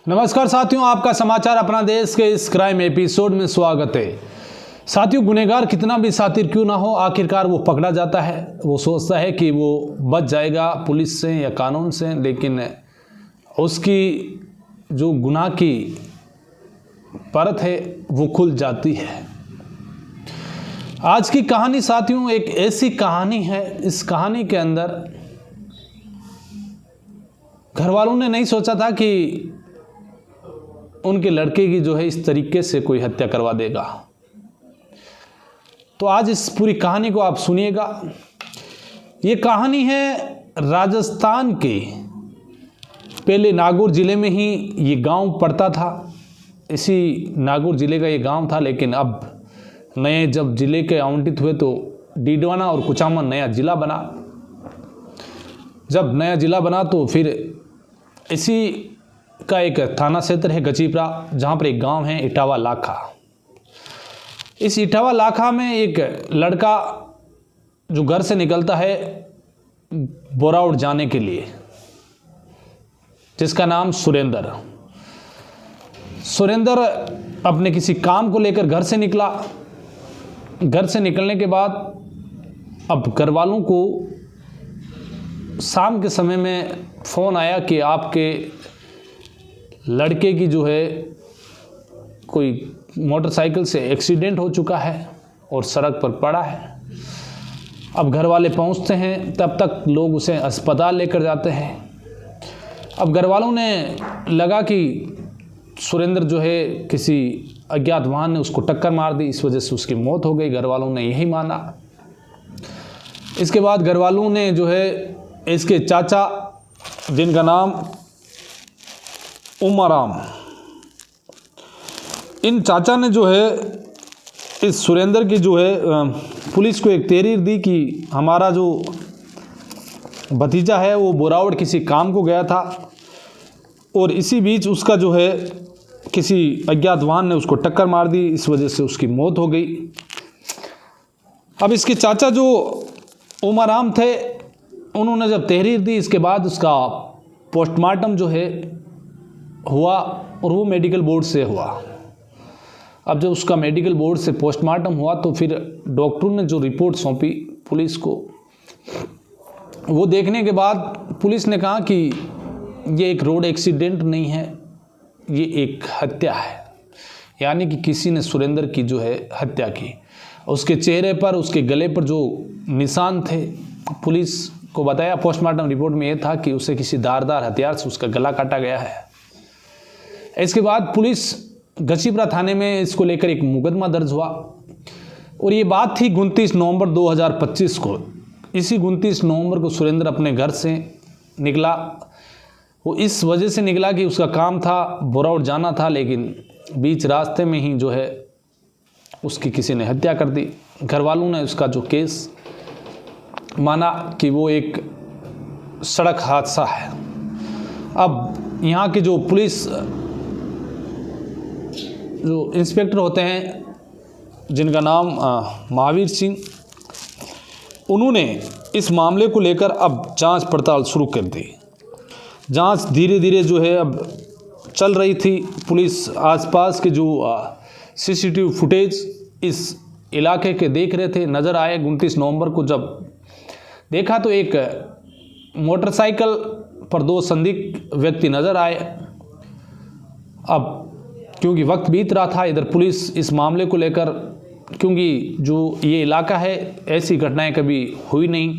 नमस्कार साथियों, आपका समाचार अपना देश के इस क्राइम एपिसोड में स्वागत है। साथियों, गुनहगार कितना भी शातिर क्यों ना हो, आखिरकार वो पकड़ा जाता है। वो सोचता है कि वो बच जाएगा पुलिस से या कानून से, लेकिन उसकी जो गुनाह की परत है वो खुल जाती है। आज की कहानी साथियों एक ऐसी कहानी है, इस कहानी के अंदर घर वालों ने नहीं सोचा था कि उनके लड़के की जो है इस तरीके से कोई हत्या करवा देगा। तो आज इस पूरी कहानी को आप सुनिएगा। ये कहानी है राजस्थान के, पहले नागौर ज़िले में ही ये गांव पड़ता था। इसी नागौर ज़िले का ये गांव था, लेकिन अब नए जब ज़िले के आवंटित हुए तो डीडवाना और कुचामन नया ज़िला बना। जब नया ज़िला बना तो फिर इसी का एक थाना क्षेत्र है गचीपुरा, जहाँ पर एक गांव है इटावा लाखा। इस इटावा लाखा में एक लड़का जो घर से निकलता है बोरावट जाने के लिए, जिसका नाम सुरेंद्र अपने किसी काम को लेकर घर से निकला। घर से निकलने के बाद अब घर वालों को शाम के समय में फ़ोन आया कि आपके लड़के की जो है कोई मोटरसाइकिल से एक्सीडेंट हो चुका है और सड़क पर पड़ा है। अब घर वाले पहुंचते हैं, तब तक लोग उसे अस्पताल लेकर जाते हैं। अब घर वालों ने लगा कि सुरेंद्र जो है किसी अज्ञात वाहन ने उसको टक्कर मार दी, इस वजह से उसकी मौत हो गई। घर वालों ने यही माना। इसके बाद घर वालों ने जो है इसके चाचा, जिनका नाम उमाराम, इन चाचा ने जो है इस सुरेंद्र की जो है पुलिस को एक तहरीर दी कि हमारा जो भतीजा है वो बोरावट किसी काम को गया था और इसी बीच उसका जो है किसी अज्ञात वाहन ने उसको टक्कर मार दी, इस वजह से उसकी मौत हो गई। अब इसके चाचा जो उमाराम थे, उन्होंने जब तहरीर दी, इसके बाद उसका पोस्टमार्टम जो है हुआ और वो मेडिकल बोर्ड से हुआ। अब जब उसका मेडिकल बोर्ड से पोस्टमार्टम हुआ तो फिर डॉक्टरों ने जो रिपोर्ट सौंपी पुलिस को, वो देखने के बाद पुलिस ने कहा कि ये एक रोड एक्सीडेंट नहीं है, ये एक हत्या है। यानी कि किसी ने सुरेंद्र की जो है हत्या की। उसके चेहरे पर, उसके गले पर जो निशान थे, पुलिस को बताया पोस्टमार्टम रिपोर्ट में ये था कि उसे किसी धारदार हथियार से उसका गला काटा गया है। इसके बाद पुलिस गचीपुरा थाने में इसको लेकर एक मुकदमा दर्ज हुआ और ये बात थी 29 नवंबर 2025 को। इसी 29 नवंबर को सुरेंद्र अपने घर से निकला। वो इस वजह से निकला कि उसका काम था, बोरावट जाना था, लेकिन बीच रास्ते में ही जो है उसकी किसी ने हत्या कर दी। घर वालों ने उसका जो केस माना कि वो एक सड़क हादसा है। अब यहाँ के जो पुलिस जो इंस्पेक्टर होते हैं, जिनका नाम महावीर सिंह, उन्होंने इस मामले को लेकर अब जांच पड़ताल शुरू कर दी। जांच धीरे धीरे जो है अब चल रही थी। पुलिस आसपास के जो सीसीटीवी फुटेज इस इलाके के देख रहे थे, नज़र आए। 29 नवंबर को जब देखा तो एक मोटरसाइकिल पर 2 संदिग्ध व्यक्ति नज़र आए। अब क्योंकि वक्त बीत रहा था, इधर पुलिस इस मामले को लेकर, क्योंकि जो ये इलाका है ऐसी घटनाएं कभी हुई नहीं,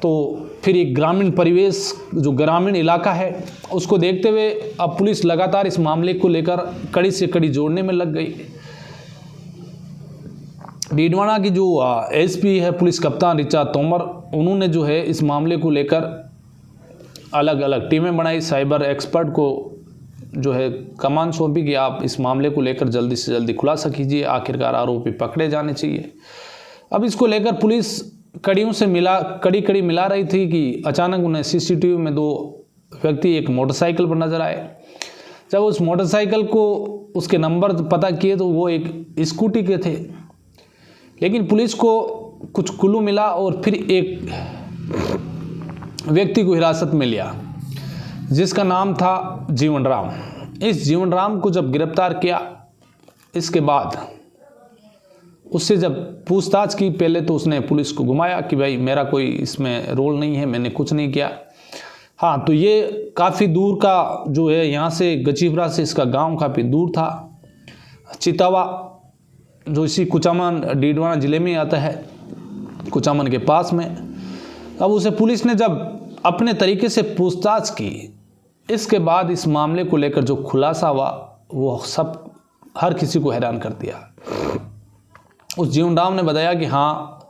तो फिर एक ग्रामीण परिवेश, जो ग्रामीण इलाका है, उसको देखते हुए अब पुलिस लगातार इस मामले को लेकर कड़ी से कड़ी जोड़ने में लग गई। डीडवाना की जो एसपी है पुलिस कप्तान ऋचा तोमर, उन्होंने जो है इस मामले को लेकर अलग अलग टीमें बनाई। साइबर एक्सपर्ट को जो है कमान सौंपी कि आप इस मामले को लेकर जल्दी से जल्दी खुलासा कीजिए, आखिरकार आरोपी पकड़े जाने चाहिए। अब इसको लेकर पुलिस कड़ी मिला रही थी कि अचानक उन्हें सीसीटीवी में 2 व्यक्ति एक मोटरसाइकिल पर नजर आए। जब उस मोटरसाइकिल को उसके नंबर पता किए तो वो एक स्कूटी के थे, लेकिन पुलिस को कुछ क्लू मिला और फिर एक व्यक्ति को हिरासत में लिया। जिसका नाम था जीवन राम। इस जीवन राम को जब गिरफ्तार किया, इसके बाद उससे जब पूछताछ की, पहले तो उसने पुलिस को घुमाया कि भाई मेरा कोई इसमें रोल नहीं है, मैंने कुछ नहीं किया। हाँ, तो ये काफ़ी दूर का जो है, यहाँ से गचीपुरा से इसका गांव काफ़ी दूर था, चितावा, जो इसी कुचामन डीडवाना ज़िले में आता है, कुचामन के पास में। अब उसे पुलिस ने जब अपने तरीके से पूछताछ की, इसके बाद इस मामले को लेकर जो खुलासा हुआ वो सब हर किसी को हैरान कर दिया। उस जीवन राम ने बताया कि हाँ,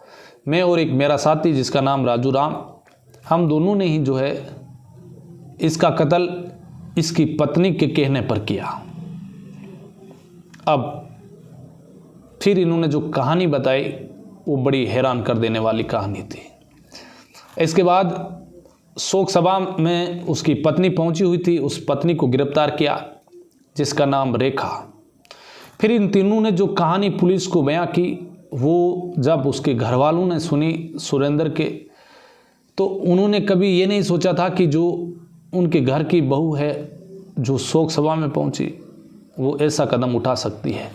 मैं और एक मेरा साथी जिसका नाम राजू राम, हम दोनों ने ही जो है इसका कत्ल इसकी पत्नी के कहने पर किया। अब फिर इन्होंने जो कहानी बताई वो बड़ी हैरान कर देने वाली कहानी थी। इसके बाद शोक सभा में उसकी पत्नी पहुंची हुई थी, उस पत्नी को गिरफ्तार किया जिसका नाम रेखा। फिर इन तीनों ने जो कहानी पुलिस को बयां की, वो जब उसके घर वालों ने सुनी सुरेंद्र के, तो उन्होंने कभी ये नहीं सोचा था कि जो उनके घर की बहू है जो शोक सभा में पहुंची, वो ऐसा कदम उठा सकती है।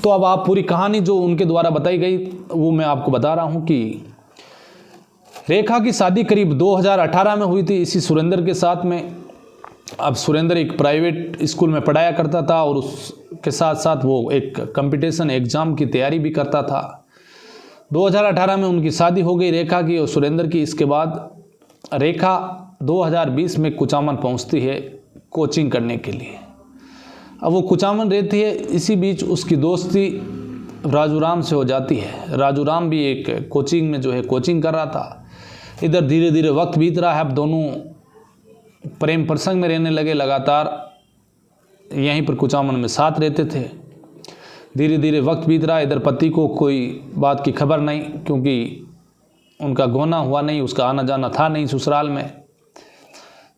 तो अब आप पूरी कहानी जो उनके द्वारा बताई गई वो मैं आपको बता रहा हूं कि रेखा की शादी करीब 2018 में हुई थी इसी सुरेंद्र के साथ में। अब सुरेंद्र एक प्राइवेट स्कूल में पढ़ाया करता था और उसके साथ साथ वो एक कंपटीशन एग्ज़ाम की तैयारी भी करता था। 2018 में उनकी शादी हो गई रेखा की और सुरेंद्र की। इसके बाद रेखा 2020 में कुचामन पहुंचती है कोचिंग करने के लिए। अब वो कुचामन रहती है, इसी बीच उसकी दोस्ती राजू राम से हो जाती है। राजू राम भी एक कोचिंग में जो है कोचिंग कर रहा था। इधर धीरे धीरे वक्त बीत रहा है। अब दोनों प्रेम प्रसंग में रहने लगे, लगातार यहीं पर कुचामन में साथ रहते थे। धीरे धीरे वक्त बीत रहा। इधर पति को कोई बात की खबर नहीं, क्योंकि उनका गोना हुआ नहीं, उसका आना जाना था नहीं ससुराल में,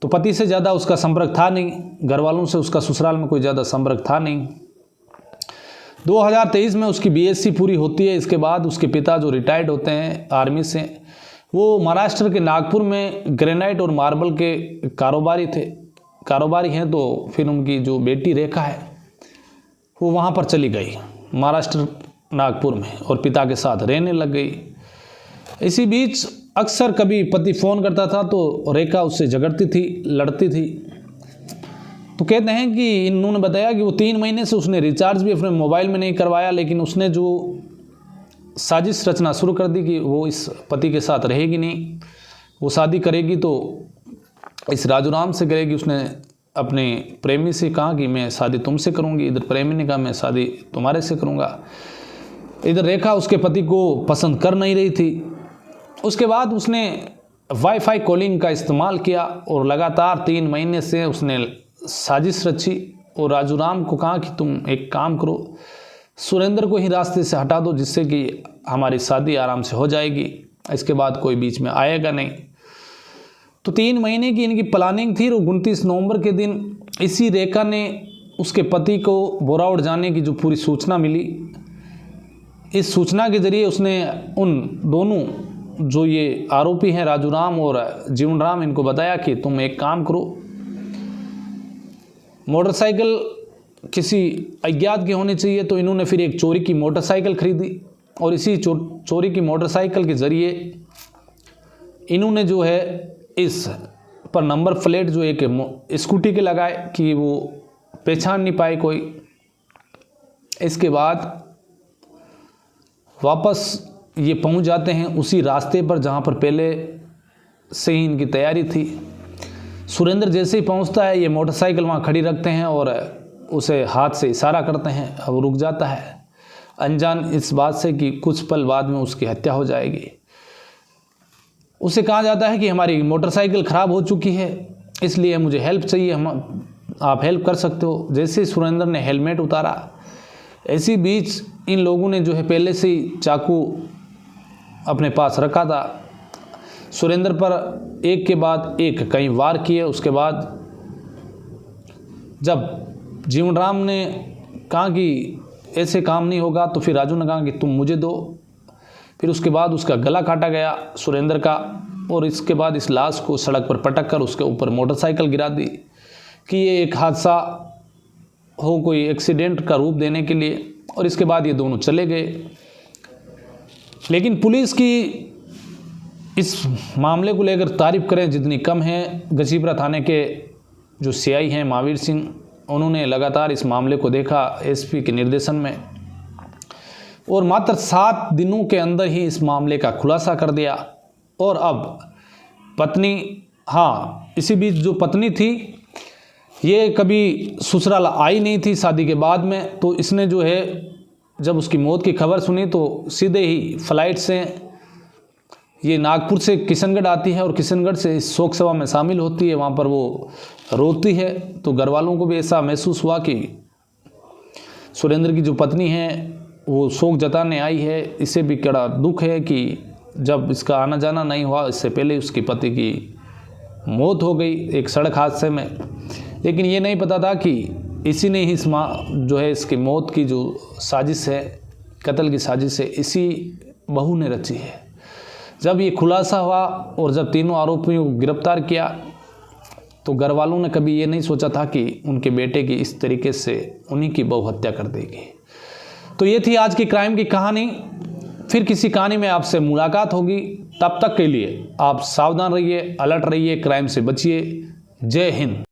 तो पति से ज़्यादा उसका संपर्क था नहीं, घर वालों से उसका ससुराल में कोई ज़्यादा संपर्क था नहीं। 2023 में उसकी बीएससी पूरी होती है। इसके बाद उसके पिता जो रिटायर्ड होते हैं आर्मी से, वो महाराष्ट्र के नागपुर में ग्रेनाइट और मार्बल के कारोबारी हैं। तो फिर उनकी जो बेटी रेखा है वो वहाँ पर चली गई महाराष्ट्र नागपुर में और पिता के साथ रहने लग गई। इसी बीच अक्सर कभी पति फ़ोन करता था तो रेखा उससे झगड़ती थी, लड़ती थी। तो कहते हैं कि इन्होंने बताया कि वो 3 महीने से उसने रिचार्ज भी अपने मोबाइल में नहीं करवाया, लेकिन उसने जो साजिश रचना शुरू कर दी कि वो इस पति के साथ रहेगी नहीं, वो शादी करेगी तो इस राजू राम से करेगी। उसने अपने प्रेमी से कहा कि मैं शादी तुमसे करूंगी, इधर प्रेमी ने कहा मैं शादी तुम्हारे से करूंगा। इधर रेखा उसके पति को पसंद कर नहीं रही थी। उसके बाद उसने वाईफाई कॉलिंग का इस्तेमाल किया और लगातार 3 महीने से उसने साजिश रची और राजू राम को कहा कि तुम एक काम करो, सुरेंद्र को ही रास्ते से हटा दो, जिससे कि हमारी शादी आराम से हो जाएगी, इसके बाद कोई बीच में आएगा नहीं। तो 3 महीने की इनकी प्लानिंग थी। और 29 नवंबर के दिन इसी रेखा ने उसके पति को बोरावड़ जाने की जो पूरी सूचना मिली, इस सूचना के जरिए उसने उन दोनों जो ये आरोपी हैं राजू राम और जीवन राम, इनको बताया कि तुम एक काम करो, मोटरसाइकिल किसी अज्ञात की होनी चाहिए। तो इन्होंने फिर एक चोरी की मोटरसाइकिल खरीदी और इसी चोरी की मोटरसाइकिल के ज़रिए इन्होंने जो है इस पर नंबर प्लेट जो एक स्कूटी के लगाए कि वो पहचान नहीं पाए कोई। इसके बाद वापस ये पहुंच जाते हैं उसी रास्ते पर जहां पर पहले से ही इनकी तैयारी थी। सुरेंद्र जैसे ही पहुंचता है, ये मोटरसाइकिल वहां खड़ी रखते हैं और उसे हाथ से इशारा करते हैं। अब रुक जाता है, अनजान इस बात से कि कुछ पल बाद में उसकी हत्या हो जाएगी। उसे कहा जाता है कि हमारी मोटरसाइकिल ख़राब हो चुकी है, इसलिए मुझे हेल्प चाहिए, आप हेल्प कर सकते हो। जैसे सुरेंद्र ने हेलमेट उतारा, इसी बीच इन लोगों ने जो है पहले से ही चाकू अपने पास रखा था। सुरेंद्र पर एक के बाद एक कई वार किए। उसके बाद जब जीवन राम ने कहा कि ऐसे काम नहीं होगा, तो फिर राजू ने कहा कि तुम मुझे दो। फिर उसके बाद उसका गला काटा गया सुरेंद्र का, और इसके बाद इस लाश को सड़क पर पटक कर उसके ऊपर मोटरसाइकिल गिरा दी कि ये एक हादसा हो, कोई एक्सीडेंट का रूप देने के लिए। और इसके बाद ये दोनों चले गए। लेकिन पुलिस की इस मामले को लेकर तारीफ करें जितनी कम है। गजीपुरा थाने के जो सीआई हैं महावीर सिंह, उन्होंने लगातार इस मामले को देखा एसपी के निर्देशन में, और मात्र 7 दिनों के अंदर ही इस मामले का खुलासा कर दिया। और अब पत्नी, हाँ इसी बीच जो पत्नी थी ये कभी ससुराल आई नहीं थी शादी के बाद में, तो इसने जो है जब उसकी मौत की खबर सुनी तो सीधे ही फ्लाइट से ये नागपुर से किशनगढ़ आती है और किशनगढ़ से इस शोक सभा में शामिल होती है। वहाँ पर वो रोती है, तो घर वालों को भी ऐसा महसूस हुआ कि सुरेंद्र की जो पत्नी है वो शोक जताने आई है। इसे भी बड़ा दुख है कि जब इसका आना जाना नहीं हुआ, इससे पहले उसकी पति की मौत हो गई एक सड़क हादसे में। लेकिन ये नहीं पता था कि इसी ने ही जो है इसकी मौत की जो साजिश है, कत्ल की साजिश है, इसी बहू ने रची है। जब ये खुलासा हुआ और जब तीनों आरोपियों को गिरफ्तार किया तो घर वालों ने कभी ये नहीं सोचा था कि उनके बेटे की इस तरीके से उन्हीं की बहू हत्या कर देगी। तो ये थी आज की क्राइम की कहानी। फिर किसी कहानी में आपसे मुलाकात होगी। तब तक के लिए आप सावधान रहिए, अलर्ट रहिए, क्राइम से बचिए। जय हिंद।